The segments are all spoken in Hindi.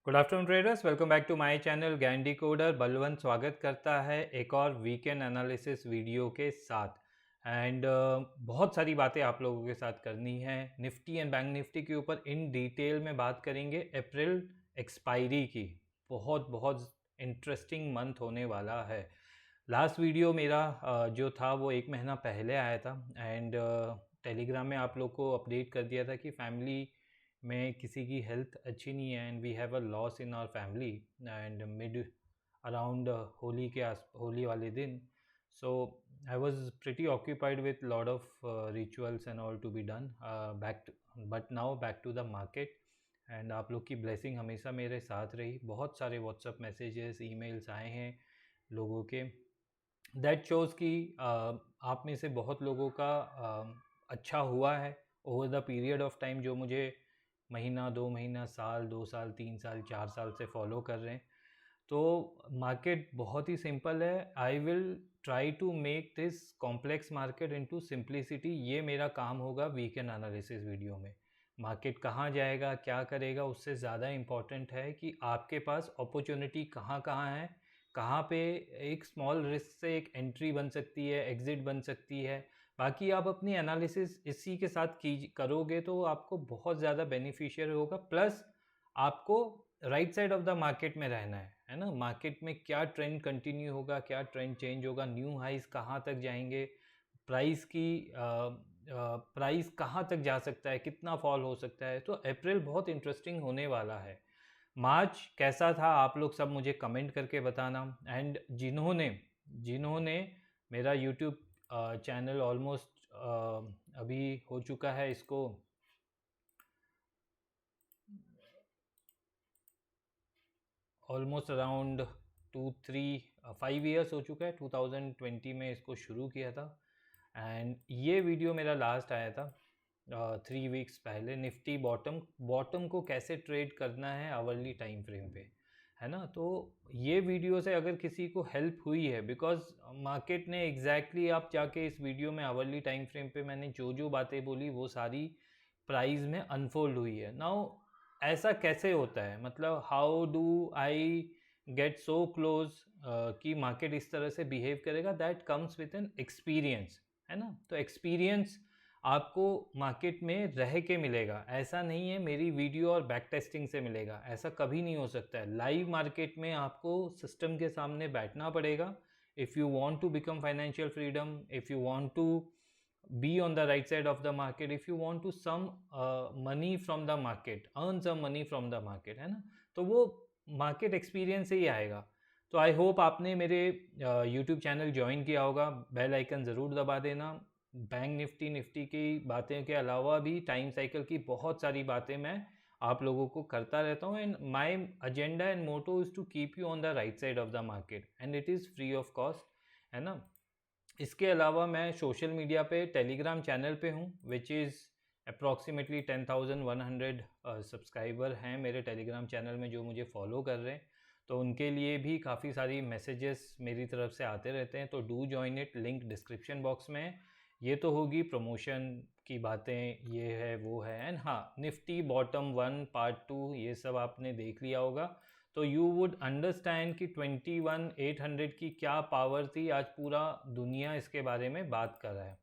Good afternoon traders, welcome back to my channel Gyan decoder. Balwant स्वागत करता है एक और वीकेंड एनालिसिस वीडियो के साथ। एंड बहुत सारी बातें आप लोगों के साथ करनी है। निफ्टी एंड बैंक निफ्टी के ऊपर इन डिटेल में बात करेंगे। अप्रैल एक्सपायरी की बहुत बहुत इंटरेस्टिंग मंथ होने वाला है। लास्ट वीडियो मेरा जो था वो एक महीना पहले आया था एंड टेलीग्राम में आप लोग को अपडेट कर दिया था कि फैमिली में किसी की हेल्थ अच्छी नहीं है and we have a loss in our family and mid around Holi वाले दिन। So I was pretty occupied with lot of rituals and all to be done back but now back to the market. And आप लोग की ब्लेसिंग हमेशा मेरे साथ रही। बहुत सारे व्हाट्सअप मैसेजेस ईमेल्स आए हैं लोगों के। दैट शोज़ कि आप में से बहुत लोगों का अच्छा हुआ है over the period of time, जो मुझे महीना 2 महीना साल 2 साल 3 साल 4 साल से फॉलो कर रहे हैं। तो मार्केट बहुत ही सिंपल है। I will try to make this complex market into simplicity. ये मेरा काम होगा वीकेंड एनालिसिस वीडियो में। मार्केट कहाँ जाएगा क्या करेगा उससे ज़्यादा इम्पॉर्टेंट है कि आपके पास अपॉर्चुनिटी कहाँ कहाँ है, कहाँ पे एक स्मॉल रिस्क से एक एंट्री बन सकती है, एग्जिट बन सकती है। बाकी आप अपनी एनालिसिस इसी के साथ करोगे तो आपको बहुत ज़्यादा बेनिफिशियल होगा। प्लस आपको right side of the market में रहना है ना। मार्केट में क्या ट्रेंड कंटिन्यू होगा, क्या ट्रेंड चेंज होगा, न्यू हाइज कहाँ तक जाएंगे, प्राइस कहाँ तक जा सकता है, कितना फॉल हो सकता है। तो अप्रैल बहुत इंटरेस्टिंग होने वाला है। मार्च कैसा था आप लोग सब मुझे कमेंट करके बताना। एंड जिन्होंने जिन्होंने मेरा यूट्यूब चैनल ऑलमोस्ट अभी हो चुका है इसको ऑलमोस्ट अराउंड 2 3 5 ईयर्स हो चुका है। 2020 में इसको शुरू किया था एंड ये वीडियो मेरा लास्ट आया था 3 वीक्स पहले। निफ्टी बॉटम बॉटम को कैसे ट्रेड करना है आवरली टाइम फ्रेम पे, है ना। तो ये वीडियो से अगर किसी को हेल्प हुई है, बिकॉज मार्केट ने आप जाके इस वीडियो में आवरली टाइम फ्रेम पे मैंने जो जो बातें बोली वो सारी प्राइस में अनफोल्ड हुई है। नाउ ऐसा कैसे होता है, मतलब how do I get so close कि मार्केट इस तरह से बिहेव करेगा। That comes with an experience, है ना। तो एक्सपीरियंस आपको मार्केट में रह के मिलेगा। ऐसा नहीं है मेरी वीडियो और बैक टेस्टिंग से मिलेगा, ऐसा कभी नहीं हो सकता है। लाइव मार्केट में आपको सिस्टम के सामने बैठना पड़ेगा। If you want to become financial freedom, if you want to be on the right side of the market, if you want to some money from the market, earn some money from the market, है ना। तो वो मार्केट एक्सपीरियंस से ही आएगा। तो आई होप आपने मेरे यूट्यूब चैनल ज्वाइन किया होगा। बेल आइकन ज़रूर दबा देना। बैंक निफ्टी की बातें के अलावा भी टाइम साइकिल की बहुत सारी बातें मैं आप लोगों को करता रहता हूँ। And my agenda and motto is to keep you on the right side of the market and it is free of cost, है ना। इसके अलावा मैं सोशल मीडिया पे टेलीग्राम चैनल पे हूँ विच इज़ अप्रॉक्सीमेटली 10,100 सब्सक्राइबर हैं मेरे टेलीग्राम चैनल में जो मुझे फॉलो कर रहे हैं। तो उनके लिए भी काफ़ी सारी मैसेजेस मेरी तरफ से आते रहते हैं। तो do join it, link description box में है। ये तो होगी प्रमोशन की बातें, ये है वो है। एंड हाँ, निफ्टी बॉटम 1 पार्ट 2 ये सब आपने देख लिया होगा। तो यू वुड अंडरस्टैंड कि 21,800 की क्या पावर थी। आज पूरा दुनिया इसके बारे में बात कर रहा है।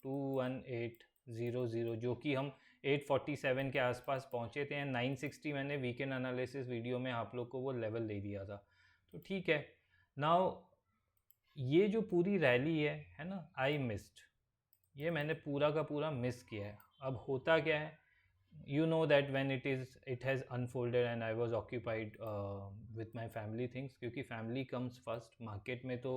21,800 जो कि हम 847 के आसपास पहुंचे थे। 960 मैंने वीकेंड एनालिसिस वीडियो में आप लोग को वो लेवल दे दिया था। तो ठीक है। नाउ ये जो पूरी रैली है ना, आई मिस्ड। ये मैंने पूरा का पूरा मिस किया है। अब होता क्या है, you know that when it has unfolded and I was occupied with my family things, क्योंकि family comes first। market में तो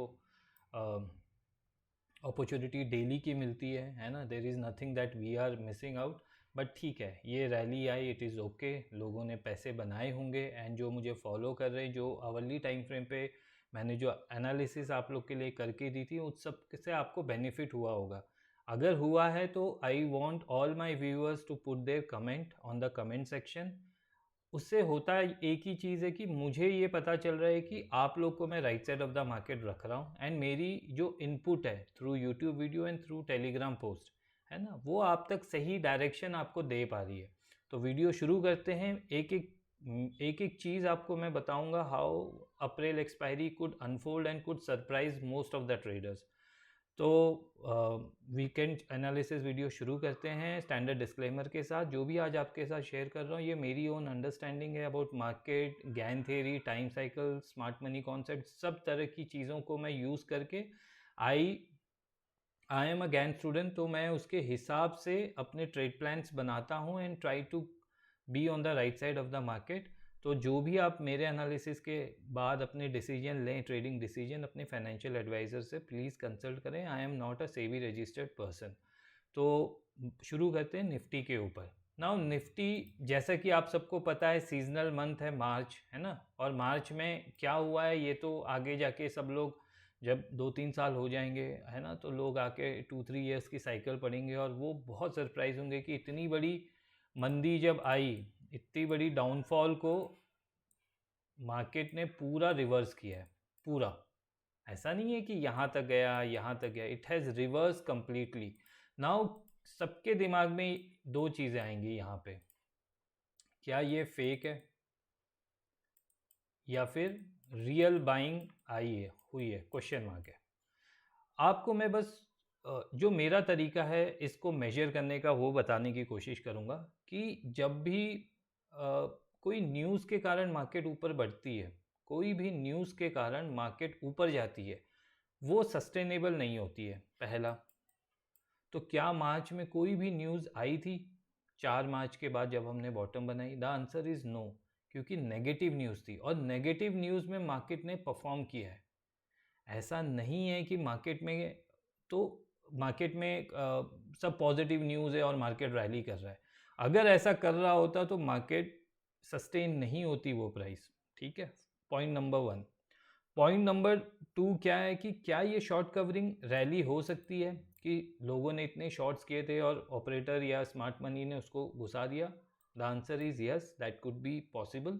अपॉर्चुनिटी डेली की मिलती है ना। There is nothing that we are missing out. But ठीक है, ये रैली आई, इट इज़ ओके। लोगों ने पैसे बनाए होंगे एंड जो मुझे फॉलो कर रहे हैं, जो आवरली टाइम फ्रेम पे मैंने जो एनालिसिस आप लोग के लिए करके दी थी, उस सब से आपको बेनिफिट हुआ होगा। अगर हुआ है तो I want all my viewers to put their comment on the comment section. उससे होता एक ही चीज़ है कि मुझे ये पता चल रहा है कि आप लोग को मैं right side of the market रख रहा हूँ एंड मेरी जो इनपुट है through YouTube video and through Telegram post, है ना, वो आप तक सही डायरेक्शन आपको दे पा रही है। तो वीडियो शुरू करते हैं। एक एक एक एक चीज़ आपको मैं बताऊंगा how April expiry could unfold and could surprise most of the traders. तो वीकेंड एनालिसिस वीडियो शुरू करते हैं स्टैंडर्ड डिस्क्लेमर के साथ। जो भी आज आपके साथ शेयर कर रहा हूँ ये मेरी ओन अंडरस्टैंडिंग है about market, Gann theory, time cycle, smart money concept, सब तरह की चीज़ों को मैं यूज़ करके I am a Gann student, तो मैं उसके हिसाब से अपने ट्रेड प्लान्स बनाता हूँ and try to be on the right side of the market. तो जो भी आप मेरे एनालिसिस के बाद अपने डिसीजन लें, ट्रेडिंग डिसीजन, अपने फाइनेंशियल एडवाइज़र से प्लीज़ कंसल्ट करें। आई am not a SEBI registered person. तो शुरू करते हैं निफ्टी के ऊपर। नाउ निफ्टी, जैसा कि आप सबको पता है सीजनल मंथ है मार्च, है ना, और मार्च में क्या हुआ है ये तो आगे जाके सब लोग जब 2-3 साल हो जाएंगे, है ना, तो लोग आके 2-3 ईयर्स की साइकिल पढ़ेंगे और वो बहुत सरप्राइज होंगे कि इतनी बड़ी मंदी जब आई, इतनी बड़ी डाउनफॉल को मार्केट ने पूरा रिवर्स किया है। पूरा ऐसा नहीं है कि यहाँ तक गया यहाँ तक गया, it has reverse completely. Now सबके दिमाग में दो चीज़ें आएंगी यहाँ पे, क्या ये फेक है या फिर रियल बाइंग आई है, हुई है, क्वेश्चन मार्क है। आपको मैं बस जो मेरा तरीका है इसको मेजर करने का वो बताने की कोशिश करूँगा कि जब भी कोई न्यूज़ के कारण मार्केट ऊपर बढ़ती है, कोई भी न्यूज़ के कारण मार्केट ऊपर जाती है, वो सस्टेनेबल नहीं होती है। पहला तो क्या मार्च में कोई भी न्यूज़ आई थी 4 मार्च के बाद जब हमने बॉटम बनाई? द आंसर इज़ नो, क्योंकि नेगेटिव न्यूज़ थी और नेगेटिव न्यूज़ में मार्केट ने परफॉर्म किया है। ऐसा नहीं है कि मार्केट में तो मार्केट में सब पॉजिटिव न्यूज़ है और मार्केट रैली कर रहा है। अगर ऐसा कर रहा होता तो मार्केट सस्टेन नहीं होती वो प्राइस। ठीक है, पॉइंट नंबर 1। पॉइंट नंबर 2 क्या है कि क्या ये शॉर्ट कवरिंग रैली हो सकती है कि लोगों ने इतने शॉर्ट्स किए थे और ऑपरेटर या स्मार्ट मनी ने उसको घुसा दिया? The answer is yes, that could be possible.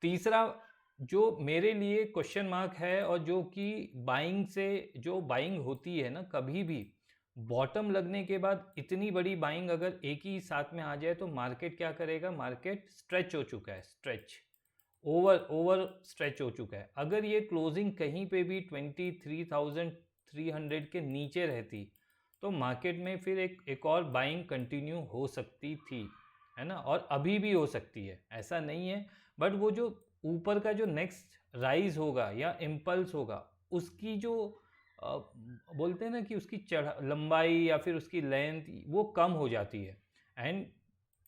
तीसरा जो मेरे लिए क्वेश्चन मार्क है और जो कि बाइंग से, जो बाइंग होती है ना, कभी भी बॉटम लगने के बाद इतनी बड़ी बाइंग अगर एक ही साथ में आ जाए तो मार्केट क्या करेगा? मार्केट स्ट्रेच हो चुका है, स्ट्रेच ओवर स्ट्रेच हो चुका है। अगर ये क्लोजिंग कहीं पे भी 23,300 के नीचे रहती तो मार्केट में फिर एक और बाइंग कंटिन्यू हो सकती थी, है ना, और अभी भी हो सकती है, ऐसा नहीं है। बट वो जो ऊपर का जो नेक्स्ट राइज होगा या इम्पल्स होगा, उसकी जो बोलते हैं ना कि उसकी लंबाई या फिर उसकी लेंथ वो कम हो जाती है। एंड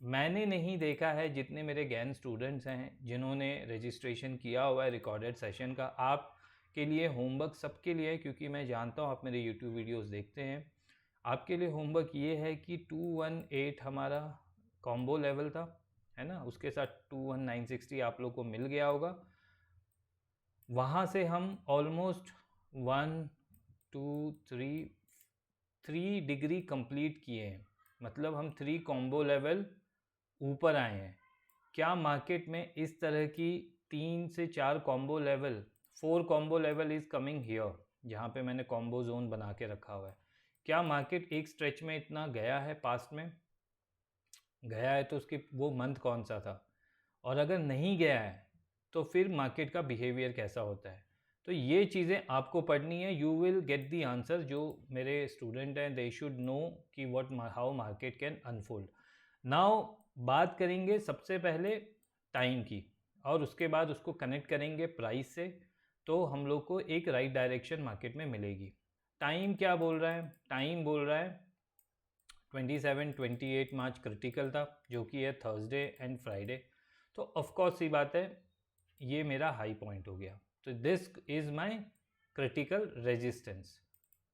मैंने नहीं देखा है, जितने मेरे गैन स्टूडेंट्स हैं जिन्होंने रजिस्ट्रेशन किया हुआ है रिकॉर्डेड सेशन का, आपके लिए होमवर्क सबके लिए है, क्योंकि मैं जानता हूँ आप मेरे यूट्यूब वीडियोस देखते हैं। आपके लिए होमवर्क ये है कि 218 हमारा कॉम्बो लेवल था, है ना, उसके साथ 21960 आप लोग को मिल गया होगा। वहाँ से हम ऑलमोस्ट 3 डिग्री कंप्लीट किए हैं, मतलब हम 3 कॉम्बो लेवल ऊपर आए हैं। क्या मार्केट में इस तरह की 3 से 4 combo level, 4 combo level is coming here, जहाँ पे मैंने कॉम्बो जोन बना के रखा हुआ है, क्या मार्केट एक स्ट्रेच में इतना गया है? पास्ट में गया है तो उसकी वो मंथ कौन सा था? और अगर नहीं गया है तो फिर मार्केट का बिहेवियर कैसा होता है? तो ये चीज़ें आपको पढ़नी है। You will get the answer. जो मेरे स्टूडेंट हैं दे शुड नो कि what how market can unfold. Now बात करेंगे सबसे पहले टाइम की और उसके बाद उसको कनेक्ट करेंगे प्राइस से, तो हम लोग को एक राइट डायरेक्शन मार्केट में मिलेगी। टाइम क्या बोल रहा है? टाइम बोल रहा है 27-28 मार्च क्रिटिकल था, जो कि है थर्सडे एंड फ्राइडे। तो ऑफकोर्स सी बात है ये मेरा हाई पॉइंट हो गया, तो this is my critical resistance,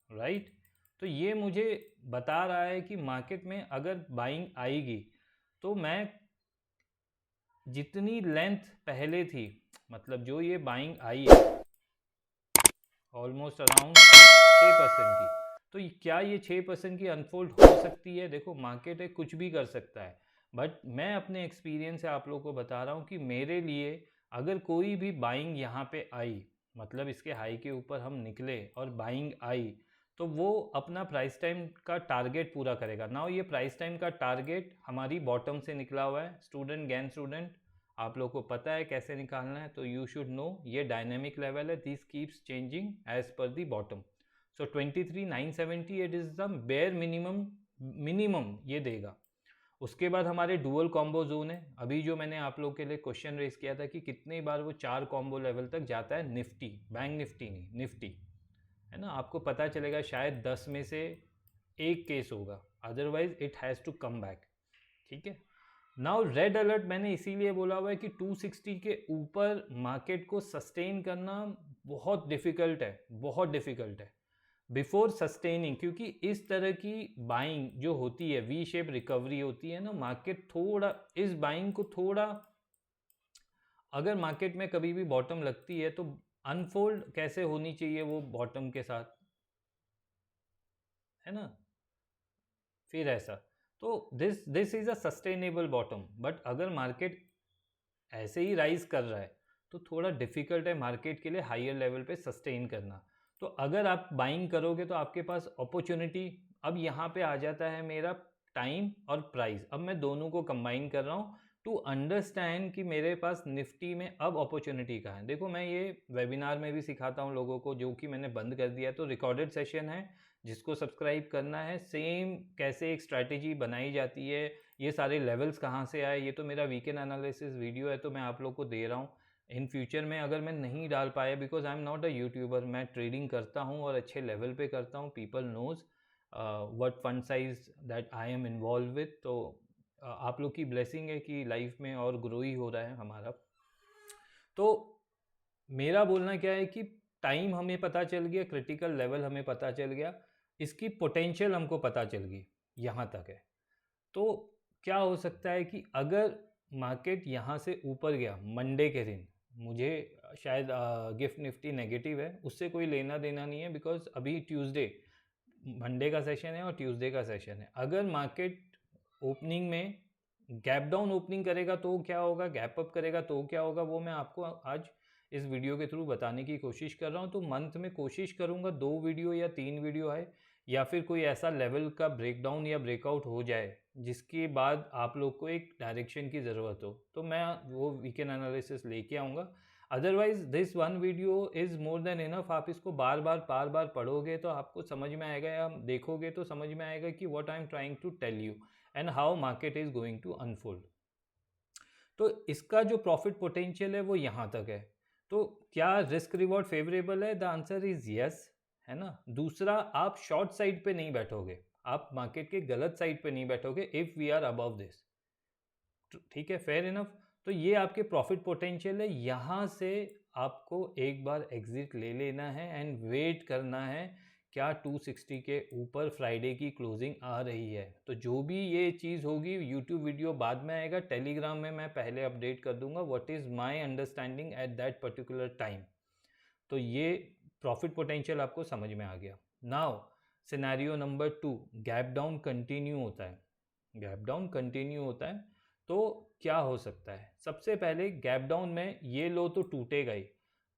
right. तो ये मुझे बता रहा है कि मार्केट में अगर बाइंग आएगी तो मैं जितनी लेंथ पहले थी, मतलब जो ये बाइंग आई है ऑलमोस्ट अराउंड 6% की, तो क्या ये 6% की अनफोल्ड हो सकती है? देखो मार्केट है, कुछ भी कर सकता है, बट मैं अपने एक्सपीरियंस से आप लोगों को बता रहा हूँ कि मेरे लिए अगर कोई भी बाइंग यहाँ पे आई, मतलब इसके हाई के ऊपर हम निकले और बाइंग आई, तो वो अपना प्राइस टाइम का टारगेट पूरा करेगा। नाउ ये प्राइस टाइम का टारगेट हमारी बॉटम से निकला हुआ है, स्टूडेंट, गैन स्टूडेंट, आप लोग को पता है कैसे निकालना है, तो यू शुड नो ये डायनेमिक लेवल है, this keeps changing as per the bottom. So 23,970 it is the bare minimum ये देगा। उसके बाद हमारे डुअल कॉम्बो जोन है। अभी जो मैंने आप लोग के लिए क्वेश्चन रेज किया था कि कितनी बार वो 4 कॉम्बो लेवल तक जाता है निफ्टी, बैंक निफ्टी नहीं, निफ्टी, है ना। आपको पता चलेगा शायद 10 में से एक केस होगा, otherwise it has to come back, ठीक है। नाउ रेड अलर्ट मैंने इसीलिए बोला हुआ है कि 260 के ऊपर मार्केट को सस्टेन करना बहुत डिफ़िकल्ट है, बहुत डिफ़िकल्ट है बिफोर सस्टेनिंग, क्योंकि इस तरह की बाइंग जो होती है, वी शेप रिकवरी होती है ना, मार्केट थोड़ा इस बाइंग को थोड़ा, अगर मार्केट में कभी भी बॉटम लगती है तो अनफोल्ड कैसे होनी चाहिए वो बॉटम के साथ, है ना। फिर ऐसा, तो this is a sustainable bottom, but अगर मार्केट ऐसे ही राइज कर रहा है तो थोड़ा डिफिकल्ट है मार्केट के लिए हायर लेवल पे सस्टेन करना। तो अगर आप बाइंग करोगे तो आपके पास अपॉर्चुनिटी, अब यहाँ पे आ जाता है मेरा टाइम और प्राइस। अब मैं दोनों को कंबाइन कर रहा हूँ टू अंडरस्टैंड कि मेरे पास निफ्टी में अब अपॉर्चुनिटी कहाँ है। देखो मैं ये वेबिनार में भी सिखाता हूँ लोगों को, जो कि मैंने बंद कर दिया, तो रिकॉर्डेड सेशन है, जिसको सब्सक्राइब करना है, सेम कैसे एक स्ट्रैटेजी बनाई जाती है, ये सारे लेवल्स कहाँ से आए, ये तो मेरा वीकेंड एनालिसिस वीडियो है, तो मैं आप लोग को दे रहा हूँ। इन फ्यूचर में अगर मैं नहीं डाल पाया, because I am not a YouTuber, मैं ट्रेडिंग करता हूँ और अच्छे लेवल पे करता हूँ, people knows what fund size that I am involve with, तो आप लोग की ब्लेसिंग है कि लाइफ में और ग्रो ही हो रहा है हमारा। तो मेरा बोलना क्या है कि टाइम हमें पता चल गया, क्रिटिकल लेवल हमें पता चल गया, इसकी पोटेंशियल हमको पता चल गई, यहाँ तक है। तो क्या हो सकता है कि अगर मार्केट यहाँ से ऊपर गया मंडे के दिन, मुझे शायद गिफ्ट निफ्टी नेगेटिव है, उससे कोई लेना देना नहीं है, बिकॉज अभी ट्यूसडे, मंडे का सेशन है और ट्यूसडे का सेशन है। अगर मार्केट ओपनिंग में गैप डाउन ओपनिंग करेगा तो क्या होगा, गैप अप करेगा तो क्या होगा, वो मैं आपको आज इस वीडियो के थ्रू बताने की कोशिश कर रहा हूँ। तो मंथ में कोशिश करूँगा 2 वीडियो या 3 वीडियो है, या फिर कोई ऐसा लेवल का ब्रेकडाउन या ब्रेकआउट हो जाए जिसके बाद आप लोग को एक डायरेक्शन की ज़रूरत हो, तो मैं वो वीकेंड एनालिसिस लेके आऊँगा। Otherwise this one video is more than enough. आप इसको बार बार पढ़ोगे तो आपको समझ में आएगा, या देखोगे तो समझ में आएगा कि what I am trying to tell you and how market is going to unfold. तो इसका जो प्रॉफिट पोटेंशियल है वो यहाँ तक है। तो क्या रिस्क रिवॉर्ड फेवरेबल है? द आंसर इज यस, है ना। दूसरा, आप शॉर्ट साइड पे नहीं बैठोगे, आप मार्केट के गलत साइड पे नहीं बैठोगे if we are above this, ठीक है, फेयर इनफ। तो ये आपके प्रॉफिट पोटेंशियल है, यहाँ से आपको एक बार एग्जिट ले लेना है एंड वेट करना है क्या 260 के ऊपर फ्राइडे की क्लोजिंग आ रही है। तो जो भी ये चीज़ होगी, यूट्यूब वीडियो बाद में आएगा, टेलीग्राम में मैं पहले अपडेट कर दूंगा what is my understanding at that particular time. तो ये प्रॉफिट पोटेंशियल आपको समझ में आ गया। Now scenario number 2, gap down continue होता है, गैप डाउन कंटिन्यू होता है तो क्या हो सकता है। सबसे पहले गैप डाउन में ये लो तो टूटेगा ही।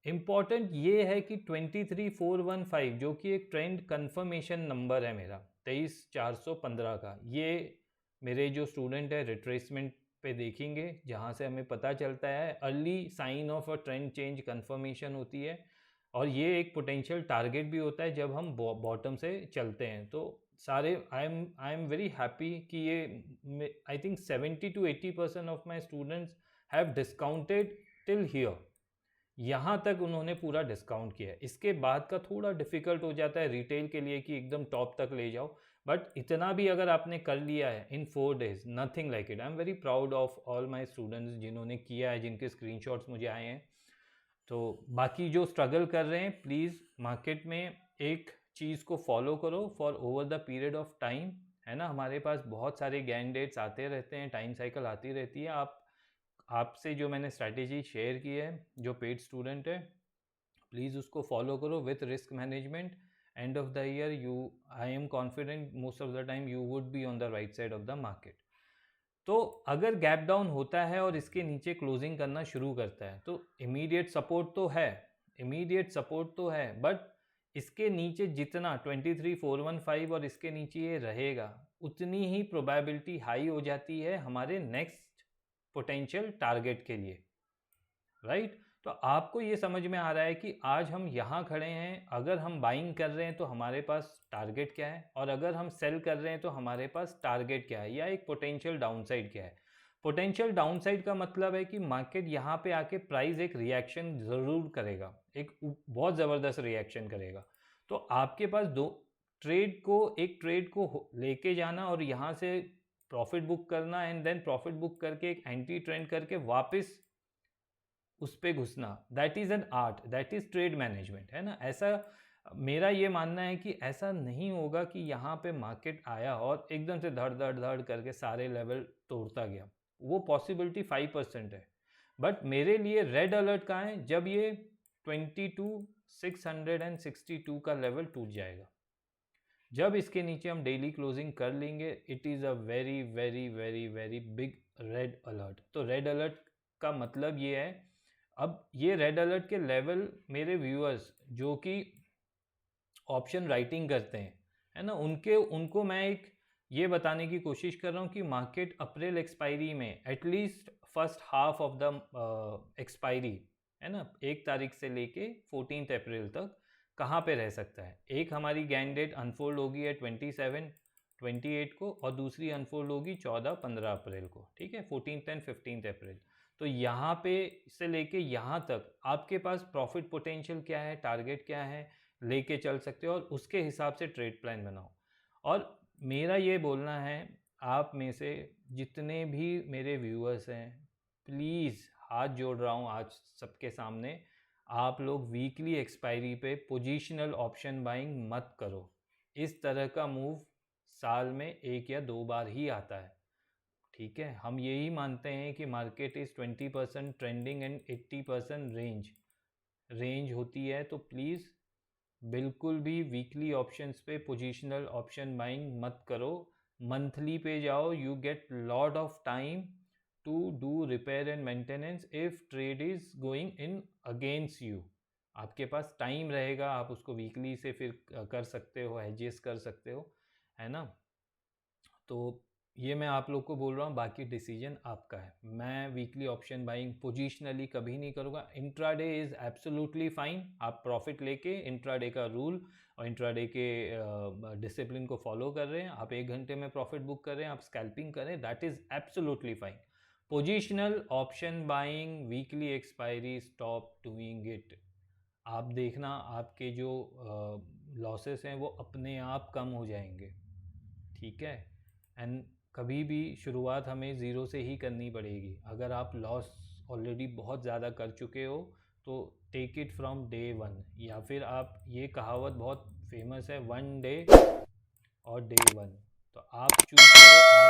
इम्पॉर्टेंट ये है कि 23415 जो कि एक ट्रेंड कंफर्मेशन नंबर है मेरा 23415 का, ये मेरे जो स्टूडेंट है रिट्रेसमेंट पे देखेंगे, जहाँ से हमें पता चलता है early sign of a trend change confirmation होती है, और ये एक पोटेंशियल टारगेट भी होता है जब हम बॉटम से चलते हैं। तो सारे आई एम वेरी हैप्पी कि ये I think 70-80% of my students have discounted till here, यहाँ तक उन्होंने पूरा डिस्काउंट किया है। इसके बाद का थोड़ा डिफिकल्ट हो जाता है रिटेल के लिए कि एकदम टॉप तक ले जाओ, बट इतना भी अगर आपने कर लिया है इन 4 days, nothing like it. I am very proud of all my students जिन्होंने किया है, जिनके स्क्रीनशॉट्स मुझे आए हैं। तो बाकी जो स्ट्रगल कर रहे हैं, प्लीज़ मार्केट में एक चीज़ को फॉलो करो for over the period of time, है ना। हमारे पास बहुत सारे कैंडिडेट्स आते रहते हैं, टाइम साइकिल आती रहती है। आपसे जो मैंने स्ट्रैटेजी शेयर की है, जो पेड स्टूडेंट है, प्लीज़ उसको फॉलो करो with risk management. End of the year you, I am confident most of the time you would be on the right side of the market. तो अगर गैप डाउन होता है और इसके नीचे क्लोजिंग करना शुरू करता है तो इमीडिएट सपोर्ट तो है, इमीडिएट सपोर्ट तो है, बट इसके नीचे जितना 23415 और इसके नीचे ये रहेगा, उतनी ही प्रोबेबिलिटी हाई हो जाती है हमारे नेक्स्ट पोटेंशियल टारगेट के लिए, राइट। तो आपको ये समझ में आ रहा है कि आज हम यहाँ खड़े हैं, अगर हम बाइंग कर रहे हैं तो हमारे पास टारगेट क्या है, और अगर हम सेल कर रहे हैं तो हमारे पास टारगेट क्या है, या एक पोटेंशियल डाउनसाइड क्या है। पोटेंशियल डाउनसाइड का मतलब है कि मार्केट यहाँ पे आके प्राइस एक रिएक्शन ज़रूर करेगा, एक बहुत ज़बरदस्त रिएक्शन करेगा। तो आपके पास एक ट्रेड को लेके जाना और यहाँ से प्रॉफिट बुक करना, एंड देन प्रॉफिट बुक करके एक एंटी ट्रेंड करके वापस उस पे घुसना, that is an art, that is trade management, है ना। ऐसा मेरा ये मानना है कि ऐसा नहीं होगा कि यहाँ पे मार्केट आया और एकदम से धड़ धड़ धड़ करके सारे लेवल तोड़ता गया, वो पॉसिबिलिटी 5% है। बट मेरे लिए रेड अलर्ट कहाँ है, जब ये 22,662 का लेवल टूट जाएगा, जब इसके नीचे हम डेली क्लोजिंग कर लेंगे, it is a very very very very big red alert. तो रेड अलर्ट का मतलब ये है, अब ये रेड अलर्ट के लेवल मेरे व्यूअर्स जो कि ऑप्शन राइटिंग करते हैं, है ना, उनको मैं एक ये बताने की कोशिश कर रहा हूँ कि मार्केट अप्रैल एक्सपायरी में at least first half of the expiry, है ना, 1 तारीख से लेके 14 अप्रैल तक कहाँ पे रह सकता है। एक हमारी गैन डेट अनफोल्ड होगी है 27, 28 को, और दूसरी अनफोल्ड होगी 14-15 अप्रैल को, ठीक है, 14 एंड 15 अप्रैल। तो यहाँ पे से लेके यहाँ तक आपके पास प्रॉफिट पोटेंशियल क्या है, टारगेट क्या है, लेके चल सकते हो और उसके हिसाब से ट्रेड प्लान बनाओ। और मेरा ये बोलना है, आप में से जितने भी मेरे व्यूअर्स हैं, प्लीज़ हाथ जोड़ रहा हूँ आज सबके सामने, आप लोग वीकली एक्सपायरी पे पोजिशनल ऑप्शन बाइंग मत करो। इस तरह का मूव साल में 1 या 2 बार ही आता है, ठीक है। हम यही मानते हैं कि market is 20% trending and 80% range होती है। तो प्लीज़ बिल्कुल भी वीकली ऑप्शंस पे पोजिशनल ऑप्शन बाइंग मत करो, मंथली पे जाओ, you get lot of time to do repair and maintenance if trade is going in against you. आपके पास टाइम रहेगा, आप उसको वीकली से फिर कर सकते हो, एडजस्ट कर सकते हो, है ना। तो ये मैं आप लोग को बोल रहा हूँ, बाकी डिसीजन आपका है। मैं वीकली ऑप्शन बाइंग पोजिशनली कभी नहीं करूँगा। इंट्राडे इज़ एब्सोल्युटली फाइन, आप प्रॉफिट लेके इंट्राडे का रूल और इंट्राडे के डिसिप्लिन को फॉलो कर रहे हैं, आप 1 घंटे में प्रॉफिट बुक कर रहे हैं, आप स्कैल्पिंग कर रहे हैं, that is absolutely fine. Positional option buying weekly expiry, stop doing it. आप देखना आपके जो लॉसेस हैं वो अपने आप कम हो जाएंगे, ठीक है। एंड कभी भी शुरुआत हमें ज़ीरो से ही करनी पड़ेगी। अगर आप लॉस ऑलरेडी बहुत ज़्यादा कर चुके हो तो टेक इट फ्रॉम डे 1, या फिर आप, ये कहावत बहुत फेमस है, 1 डे और डे 1। तो आप चूज करो,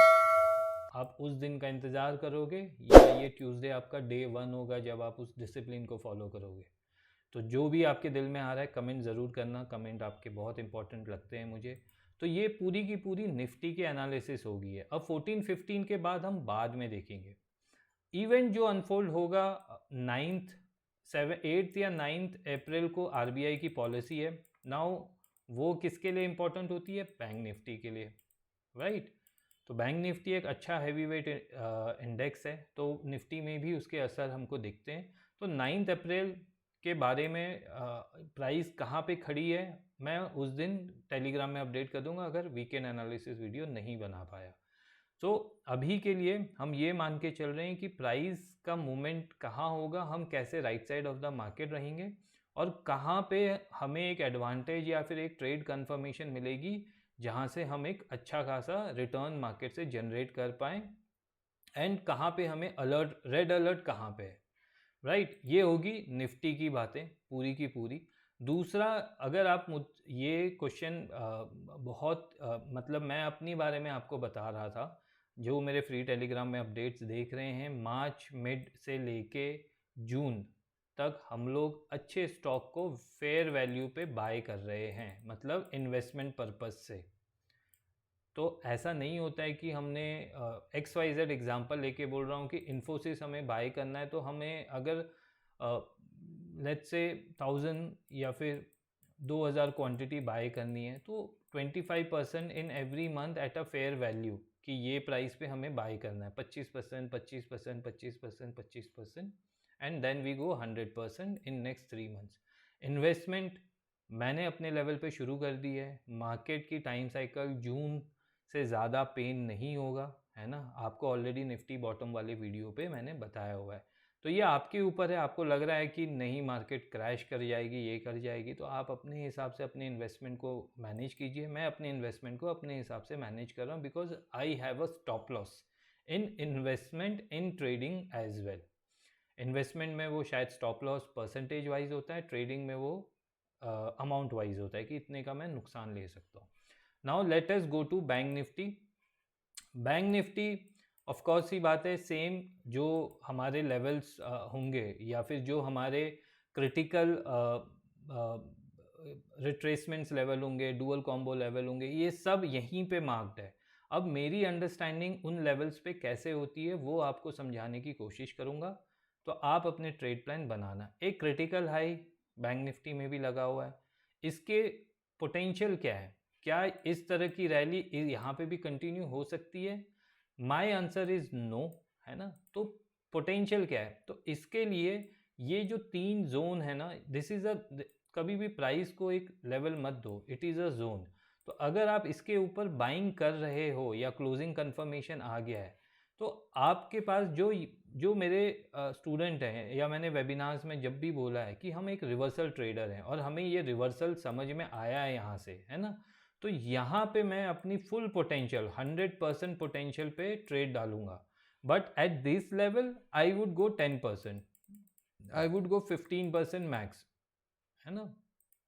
आप उस दिन का इंतज़ार करोगे या ये ट्यूसडे आपका डे 1 होगा जब आप उस डिसिप्लिन को फॉलो करोगे। तो जो भी आपके दिल में आ रहा है कमेंट ज़रूर करना, कमेंट आपके बहुत इंपॉर्टेंट लगते हैं मुझे। तो ये पूरी की पूरी निफ्टी के एनालिसिस होगी है। अब 14-15 के बाद हम बाद में देखेंगे इवेंट जो अनफोल्ड होगा 8 या 9 अप्रैल को। आरबीआई की पॉलिसी है नाउ, वो किसके लिए इंपॉर्टेंट होती है, बैंक निफ्टी के लिए, राइट। तो बैंक निफ्टी एक अच्छा हैवी वेट इंडेक्स है, तो निफ्टी में भी उसके असर हमको दिखते हैं। तो 9 अप्रैल के बारे में प्राइस कहाँ पे खड़ी है, मैं उस दिन टेलीग्राम में अपडेट कर दूंगा अगर वीकेंड एनालिसिस वीडियो नहीं बना पाया। तो अभी के लिए हम ये मान के चल रहे हैं कि प्राइस का मूवमेंट कहाँ होगा, हम कैसे right side of the market रहेंगे, और कहाँ पे हमें एक एडवांटेज या फिर एक ट्रेड कंफर्मेशन मिलेगी जहाँ से हम एक अच्छा खासा रिटर्न मार्केट से जनरेट कर पाएँ, एंड कहाँ पे हमें अलर्ट, रेड अलर्ट कहाँ पे है, राइट। ये होगी निफ्टी की बातें पूरी की पूरी। दूसरा, अगर आप ये क्वेश्चन बहुत मतलब मैं अपनी बारे में आपको बता रहा था, जो मेरे फ्री टेलीग्राम में अपडेट्स देख रहे हैं, मार्च मिड से लेके जून तक हम लोग अच्छे स्टॉक को फेयर वैल्यू पे बाय कर रहे हैं, मतलब इन्वेस्टमेंट पर्पस से। तो ऐसा नहीं होता है कि हमने XYZ एग्जांपल लेके बोल रहा हूँ कि इन्फोसिस हमें बाय करना है, तो हमें अगर लेट्स से 1000 या फिर 2000 क्वांटिटी बाय करनी है तो 25% in every month at a fair value, कि ये प्राइस पे हमें बाय करना है 25%, 25%, 25%, 25%, and then we go 100% in next 3 months. Investment मैंने अपने लेवल पे शुरू कर दी है। मार्केट की टाइम साइकिल जून से ज़्यादा पेन नहीं होगा, है ना। आपको ऑलरेडी निफ्टी बॉटम वाले वीडियो पे मैंने बताया हुआ है। तो ये आपके ऊपर है, आपको लग रहा है कि नहीं मार्केट क्रैश कर जाएगी, ये कर जाएगी, तो आप अपने हिसाब से अपने इन्वेस्टमेंट को मैनेज कीजिए। मैं अपने इन्वेस्टमेंट को अपने हिसाब से मैनेज कर रहा हूँ because I have a stop loss in investment in trading as well. Investment में वो शायद स्टॉप लॉस परसेंटेज वाइज होता है, ट्रेडिंग में वो अमाउंट वाइज होता है कि इतने का मैं नुकसान ले सकता हूँ। Now let us go to bank Nifty. Bank Nifty of course ही बात है, सेम जो हमारे लेवल्स होंगे या फिर जो हमारे क्रिटिकल रिट्रेसमेंट्स लेवल होंगे, डुअल कॉम्बो लेवल होंगे, ये सब यहीं पे मार्क्ड है। अब मेरी अंडरस्टैंडिंग उन लेवल्स पे कैसे होती है वो आपको समझाने की कोशिश करूँगा, तो आप अपने ट्रेड प्लान बनाना। एक क्रिटिकल हाई बैंक निफ्टी में भी लगा हुआ है, इसके पोटेंशियल क्या है, क्या इस तरह की रैली यहाँ पे भी कंटिन्यू हो सकती है? माय आंसर इज नो, है ना। तो पोटेंशियल क्या है, तो इसके लिए ये जो 3 जोन है ना, दिस इज अ, कभी भी प्राइस को एक लेवल मत दो, इट इज़ अ जोन। तो अगर आप इसके ऊपर बाइंग कर रहे हो या क्लोजिंग कंफर्मेशन आ गया है, तो आपके पास जो मेरे स्टूडेंट हैं या मैंने वेबिनार्स में जब भी बोला है कि हम एक रिवर्सल ट्रेडर हैं और हमें ये रिवर्सल समझ में आया है यहाँ से, है ना, तो यहाँ पे मैं अपनी फुल पोटेंशियल 100% पोटेंशियल पे ट्रेड डालूंगा। But at this level I would go 10%, I would go 15% max, है ना।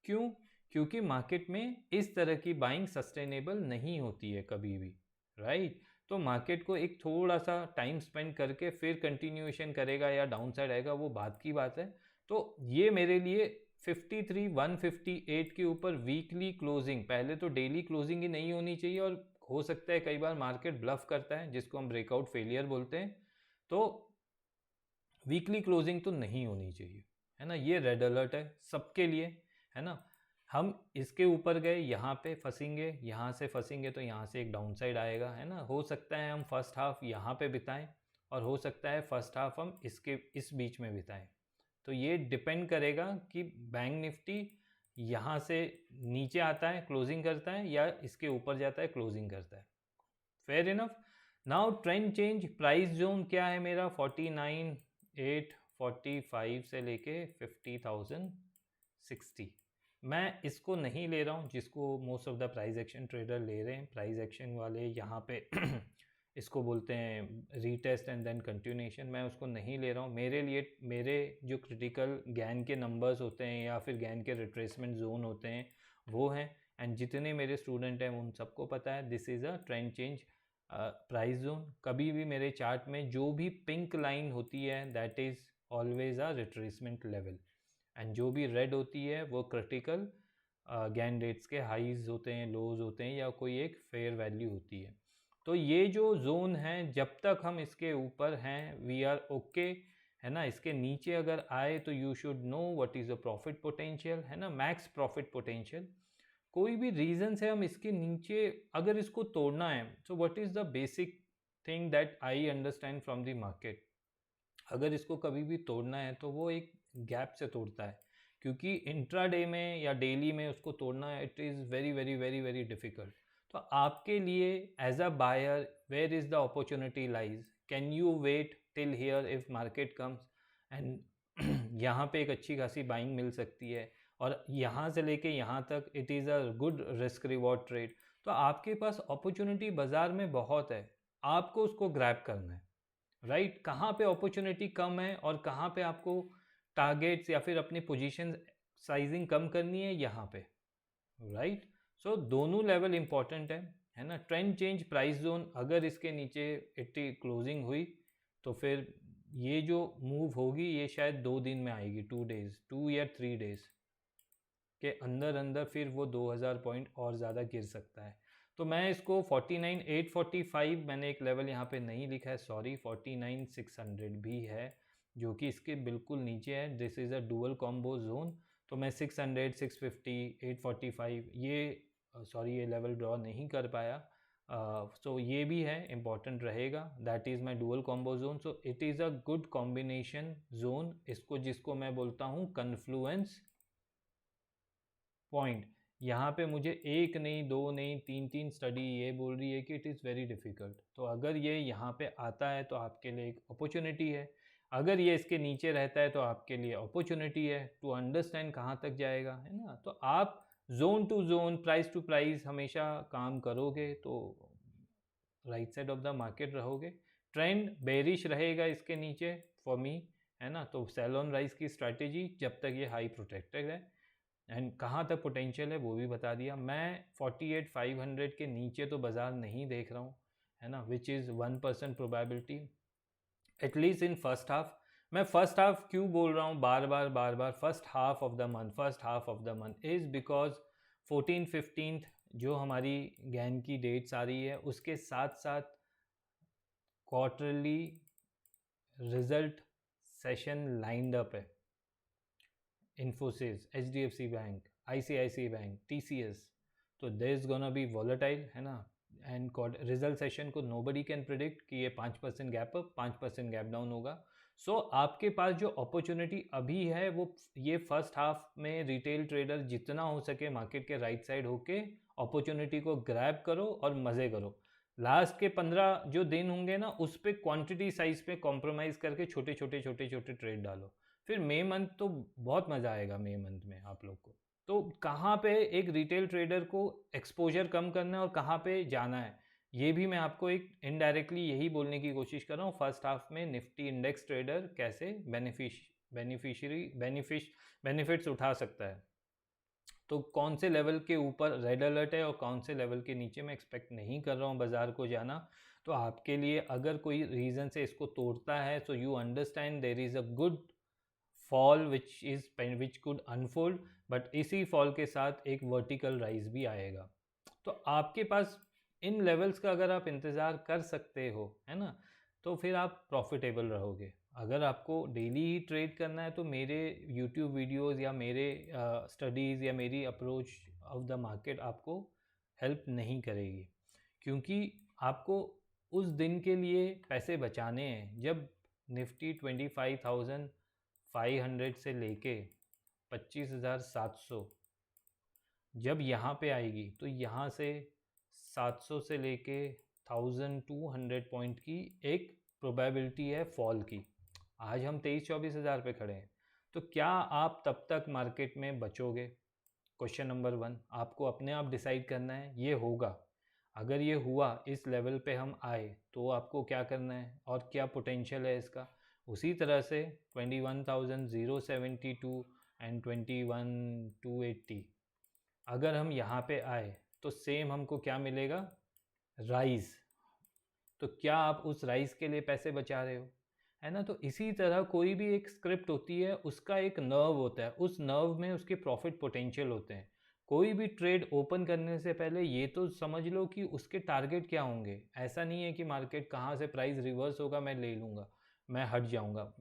क्यों? क्योंकि मार्केट में इस तरह की बाइंग सस्टेनेबल नहीं होती है कभी भी, राइट। तो मार्केट को एक थोड़ा सा टाइम स्पेंड करके फिर कंटिन्यूएशन करेगा या डाउन साइड आएगा, वो बात की बात है। तो ये मेरे लिए 53 158 के ऊपर वीकली क्लोजिंग, पहले तो डेली क्लोजिंग ही नहीं होनी चाहिए, और हो सकता है कई बार मार्केट ब्लफ करता है जिसको हम ब्रेकआउट फेलियर बोलते हैं, तो वीकली क्लोजिंग तो नहीं होनी चाहिए, है ना। ये रेड अलर्ट है सबके लिए, है ना। हम इसके ऊपर गए, यहाँ पे फंसेंगे, यहाँ से फंसेंगे तो यहाँ से एक डाउन साइड आएगा, है ना। हो सकता है हम फर्स्ट हाफ यहाँ पे बिताएं और हो सकता है फर्स्ट हाफ हम इस बीच में बिताएं। तो ये डिपेंड करेगा कि बैंक निफ्टी यहाँ से नीचे आता है क्लोजिंग करता है या इसके ऊपर जाता है क्लोजिंग करता है। Fair enough. Now trend change, price zone क्या है मेरा 49,845 से लेके 50,060। मैं इसको नहीं ले रहा हूँ जिसको most of the price action trader ले रहे हैं। प्राइस एक्शन वाले यहाँ पे इसको बोलते हैं रीटेस्ट एंड देन कंटिन्यूएशन, मैं उसको नहीं ले रहा हूँ। मेरे लिए मेरे जो क्रिटिकल गैन के नंबर्स होते हैं या फिर गैन के रिट्रेसमेंट जोन होते हैं वो हैं, एंड जितने मेरे स्टूडेंट हैं उन सबको पता है this is a trend change price zone. कभी भी मेरे चार्ट में जो भी पिंक लाइन होती है that is always a retracement level, and जो भी रेड होती है वो क्रिटिकल गैन रेट्स के हाईज होते हैं, लोज होते हैं, या कोई एक फेयर वैल्यू होती है। तो ये जो जोन है जब तक हम इसके ऊपर हैं वी आर ओके, है ना। इसके नीचे अगर आए तो you should know what is a profit potential, है ना, मैक्स प्रॉफिट पोटेंशियल। कोई भी रीज़न से हम इसके नीचे अगर इसको तोड़ना है, so what is the basic thing that I understand from the market, अगर इसको कभी भी तोड़ना है तो वो एक गैप से तोड़ता है, क्योंकि इंट्राडे में या डेली में उसको तोड़ना it is very very very very difficult. तो आपके लिए as a buyer where is the opportunity lies, can you wait till here if market comes and यहाँ पे एक अच्छी खासी बाइंग मिल सकती है और यहाँ से लेके यहाँ तक it is a good risk reward trade. तो आपके पास अपॉर्चुनिटी बाज़ार में बहुत है, आपको उसको ग्रैब करना है, राइट। कहाँ पे अपॉर्चुनिटी कम है और कहाँ पे आपको टारगेट्स या फिर अपनी पोजीशन साइजिंग कम करनी है, यहाँ पे, राइट। सो दोनों लेवल इंपॉर्टेंट है ना। ट्रेंड चेंज प्राइस जोन अगर इसके नीचे 80 क्लोजिंग हुई तो फिर ये जो मूव होगी ये शायद 2 दिन में आएगी, 2 डेज, 2 या 3 डेज के अंदर अंदर फिर वो 2000 पॉइंट और ज़्यादा गिर सकता है। तो मैं इसको 49,845 मैंने एक लेवल यहाँ पे नहीं लिखा है, सॉरी, 49,600 भी है जो कि इसके बिल्कुल नीचे है। This is a dual combo zone, तो मैं 600, 650, 845 ये सॉरी ये लेवल ड्रॉ नहीं कर पाया। सो ये भी है, इम्पॉर्टेंट रहेगा। That is my dual combo zone. So it is a good combination zone, इसको जिसको मैं बोलता हूँ कन्फ्लुएंस पॉइंट। यहाँ पे मुझे एक नहीं, दो नहीं, तीन तीन स्टडी ये बोल रही है कि इट इज़ वेरी डिफ़िकल्ट। तो अगर ये यहाँ पे आता है तो आपके लिए एक अपॉर्चुनिटी है, अगर ये इसके नीचे रहता है तो आपके लिए अपॉर्चुनिटी है टू अंडरस्टैंड कहाँ तक जाएगा, है ना। तो आप zone to zone, price to price हमेशा काम करोगे तो right side of the market रहोगे। ट्रेंड बेरिश रहेगा इसके नीचे फॉर मी, है ना। तो सेल ऑन राइज की स्ट्रैटेजी जब तक ये हाई प्रोटेक्टेड है, एंड कहाँ तक पोटेंशियल है वो भी बता दिया। मैं 48,500 के नीचे तो बाज़ार नहीं देख रहा हूँ, है ना, which is 1% probability at least in first half. मैं फर्स्ट हाफ क्यों बोल रहा हूँ बार बार, first half of the month is because 14-15 जो हमारी गैन की डेट्स आ रही है उसके साथ साथ quarterly result session lined up है। Infosys, HDFC bank, ICICI bank, TCS, तो there is gonna be volatile, है ना। एंड रिजल्ट सेशन को नोबडी कैन प्रिडिक्ट कि ये 5% गैप अप, 5% गैप डाउन होगा। सो आपके पास जो अपॉर्चुनिटी अभी है वो ये फर्स्ट हाफ में रिटेल ट्रेडर जितना हो सके मार्केट के राइट साइड होके अपॉर्चुनिटी को ग्रैब करो और मज़े करो। लास्ट के 15 जो दिन होंगे ना उस पर क्वांटिटी साइज पे कॉम्प्रोमाइज़ करके छोटे छोटे ट्रेड डालो। फिर मई मंथ तो बहुत मज़ा आएगा, मई मंथ में आप लोग को। तो कहाँ पे एक रिटेल ट्रेडर को एक्सपोजर कम करना है और कहाँ पे जाना है, ये भी मैं आपको एक इनडायरेक्टली यही बोलने की कोशिश कर रहा हूँ। फर्स्ट हाफ में निफ्टी इंडेक्स ट्रेडर कैसे बेनिफिट्स उठा सकता है, तो कौन से लेवल के ऊपर रेड अलर्ट है और कौन से लेवल के नीचे मैं एक्सपेक्ट नहीं कर रहा हूँ बाज़ार को जाना। तो आपके लिए अगर कोई रीज़न से इसको तोड़ता है so you understand there is a good fall which could unfold, but इसी फॉल के साथ एक वर्टिकल राइज भी आएगा। तो आपके पास इन लेवल्स का अगर आप इंतज़ार कर सकते हो, है ना, तो फिर आप प्रॉफिटेबल रहोगे। अगर आपको डेली ही ट्रेड करना है तो मेरे यूट्यूब वीडियोस या मेरे स्टडीज़ या मेरी अप्रोच ऑफ द मार्केट आपको हेल्प नहीं करेगी, क्योंकि आपको उस दिन के लिए पैसे बचाने हैं जब निफ्टी 25,500 से लेके 25,700 जब यहाँ पे आएगी तो यहाँ से 700 से लेके 1,200 पॉइंट की एक प्रोबेबिलिटी है फॉल की। आज हम 23-24 हज़ार पे खड़े हैं, तो क्या आप तब तक मार्केट में बचोगे? क्वेश्चन नंबर 1 आपको अपने आप डिसाइड करना है। ये होगा, अगर ये हुआ, इस लेवल पे हम आए तो आपको क्या करना है और क्या पोटेंशियल है इसका। उसी तरह से 21,072 एंड 21,280 अगर हम यहाँ पे आए तो सेम हमको क्या मिलेगा, राइज। तो क्या आप उस राइज के लिए पैसे बचा रहे हो, है ना। तो इसी तरह कोई भी एक स्क्रिप्ट होती है, उसका एक नर्व होता है, उस नर्व में उसके प्रॉफिट पोटेंशियल होते हैं। कोई भी ट्रेड ओपन करने से पहले ये तो समझ लो कि उसके टारगेट क्या होंगे। ऐसा नहीं है कि मार्केट कहाँ से प्राइस रिवर्स होगा मैं ले लूँगा, मैं हट जाऊँगा।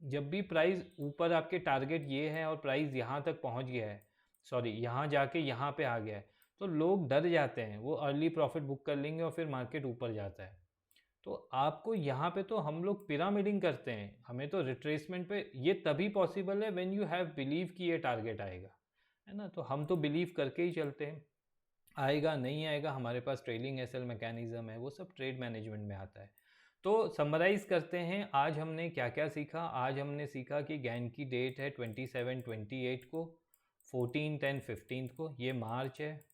जब भी प्राइस ऊपर आपके टारगेट ये है और प्राइस यहाँ तक पहुँच गया है, सॉरी यहाँ जाके यहाँ पे आ गया है, तो लोग डर जाते हैं, वो अर्ली प्रॉफिट बुक कर लेंगे और फिर मार्केट ऊपर जाता है। तो आपको यहाँ पे तो हम लोग पिरामिडिंग करते हैं, हमें तो रिट्रेसमेंट पे ये तभी पॉसिबल है व्हेन यू हैव बिलीव कि ये टारगेट आएगा, है ना। तो हम तो बिलीव करके ही चलते हैं, आएगा नहीं आएगा हमारे पास ट्रेलिंग एसएल मैकेनिज्म है, वो सब ट्रेड मैनेजमेंट में आता है। तो समराइज करते हैं, आज हमने क्या क्या सीखा। आज हमने सीखा कि गैन की डेट है 27-28 को, 14-10-15 को, ये मार्च है,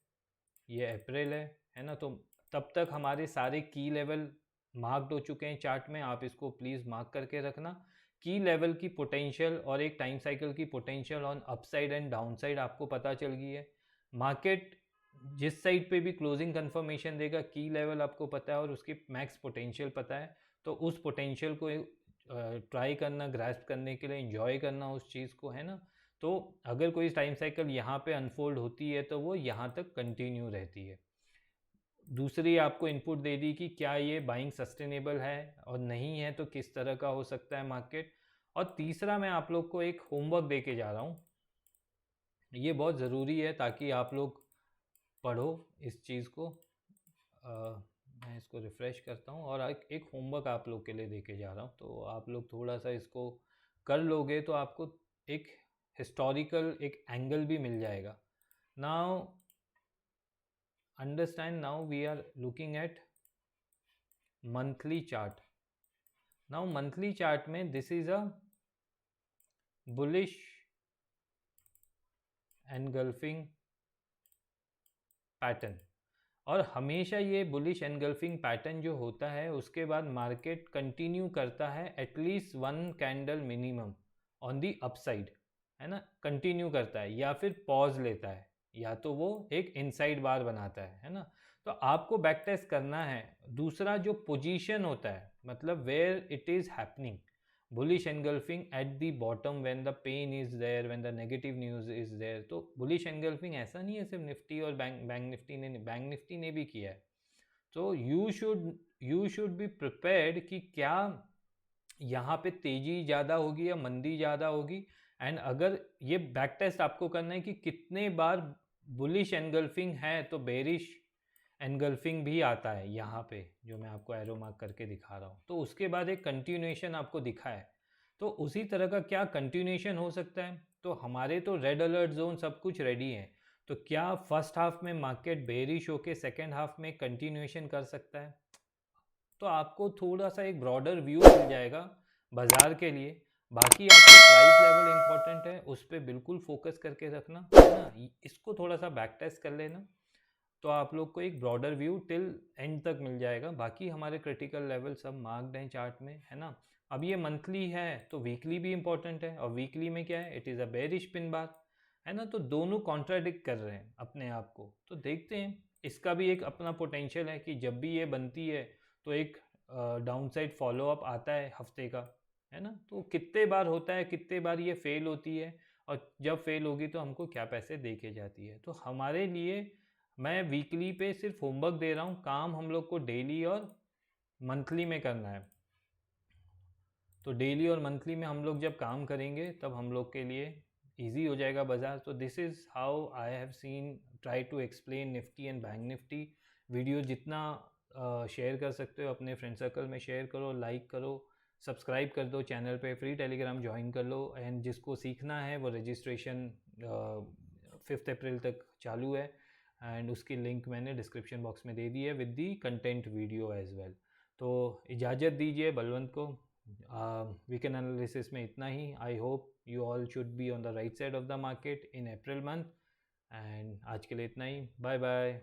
ये अप्रैल है ना। तो तब तक हमारे सारे की लेवल मार्क्ड हो चुके हैं चार्ट में, आप इसको प्लीज़ मार्क करके रखना। की लेवल की पोटेंशियल और एक टाइम साइकिल की potential on upside and downside आपको पता चल गई है। मार्केट जिस साइड पे भी क्लोजिंग कंफर्मेशन देगा, की लेवल आपको पता है और उसकी मैक्स पोटेंशियल पता है, तो उस पोटेंशियल को ट्राई करना, ग्रैस्प करने के लिए एंजॉय करना उस चीज़ को, है ना। तो अगर कोई टाइम साइकिल यहाँ पे अनफोल्ड होती है तो वो यहाँ तक कंटिन्यू रहती है। दूसरी आपको इनपुट दे दी कि क्या ये बाइंग सस्टेनेबल है और नहीं है तो किस तरह का हो सकता है मार्केट। और तीसरा मैं आप लोग को एक होमवर्क दे के जा रहा हूँ, ये बहुत ज़रूरी है ताकि आप लोग पढ़ो इस चीज़ को, मैं इसको रिफ़्रेश करता हूँ और एक होमवर्क आप लोग के लिए देके जा रहा हूँ, तो आप लोग थोड़ा सा इसको कर लोगे तो आपको एक हिस्टोरिकल एक एंगल भी मिल जाएगा. Now understand, now we are looking at monthly chart. Now monthly chart में this is a bullish engulfing pattern, और हमेशा ये बुलिश एनगल्फिंग पैटर्न जो होता है उसके बाद मार्केट कंटिन्यू करता है at least 1 candle minimum on the upside, है ना, कंटिन्यू करता है या फिर पॉज लेता है या तो वो एक इनसाइड बार बनाता है ना. तो आपको बैक टेस्ट करना है. दूसरा जो पोजीशन होता है, मतलब where it is happening, bullish engulfing at the bottom when the pain is there, when the negative news is there. तो bullish engulfing ऐसा नहीं है सिर्फ निफ्टी और बैंक निफ्टी ने भी किया है. तो यू शुड बी प्रिपेयर्ड कि क्या यहाँ पे तेजी ज़्यादा होगी या मंदी ज़्यादा होगी. एंड अगर ये बैक टेस्ट आपको करना है कि कितने बार बुलिश एनगल्फिंग है तो बेरिश एनगल्फिंग भी आता है यहाँ पे, जो मैं आपको एरो मार्क करके दिखा रहा हूँ. तो उसके बाद एक कंटिन्यूएशन आपको दिखा है, तो उसी तरह का क्या कंटिन्यूएशन हो सकता है. तो हमारे तो रेड अलर्ट जोन सब कुछ रेडी है, तो क्या फर्स्ट हाफ में मार्केट बेरिश होके सेकेंड हाफ में कंटिन्यूएशन कर सकता है. तो आपको थोड़ा सा एक ब्रॉडर व्यू मिल जाएगा बाजार के लिए. बाकी आपको प्राइस लेवल इंपॉर्टेंट है, उस पर बिल्कुल फोकस करके रखना, है ना. इसको थोड़ा सा बैक टेस्ट कर लेना, तो आप लोग को एक ब्रॉडर व्यू टिल एंड तक मिल जाएगा. बाकी हमारे क्रिटिकल लेवल सब मार्क्ड हैं चार्ट में, है ना. अब ये मंथली है तो वीकली भी इंपॉर्टेंट है, और वीकली में क्या है, it is a bearish pin bar, है ना. तो दोनों कॉन्ट्राडिक्ट कर रहे हैं अपने आप को. तो देखते हैं, इसका भी एक अपना पोटेंशियल है कि जब भी ये बनती है तो एक डाउनसाइड फॉलोअप आता है हफ्ते का, है ना. तो कितने बार होता है, कितने बार ये फेल होती है, और जब फेल होगी तो हमको क्या पैसे दे के जाती है. तो हमारे लिए मैं वीकली पे सिर्फ होमवर्क दे रहा हूँ, काम हम लोग को डेली और मंथली में करना है. तो डेली और मंथली में हम लोग जब काम करेंगे तब हम लोग के लिए इजी हो जाएगा बाजार. तो this is how I have seen try to explain Nifty and bank Nifty. Video जितना शेयर कर सकते हो अपने फ्रेंड सर्कल में शेयर करो, लाइक करो, सब्सक्राइब कर दो चैनल पे, फ्री टेलीग्राम ज्वाइन कर लो. एंड जिसको सीखना है वो रजिस्ट्रेशन 5 अप्रैल तक चालू है, एंड उसकी लिंक मैंने डिस्क्रिप्शन बॉक्स में दे दी है with the content video as well. तो इजाज़त दीजिए बलवंत को. वीकेंड एनालिसिस में इतना ही. I hope you all should be on the right side of the market in April month. And आज के लिए इतना ही. Bye bye.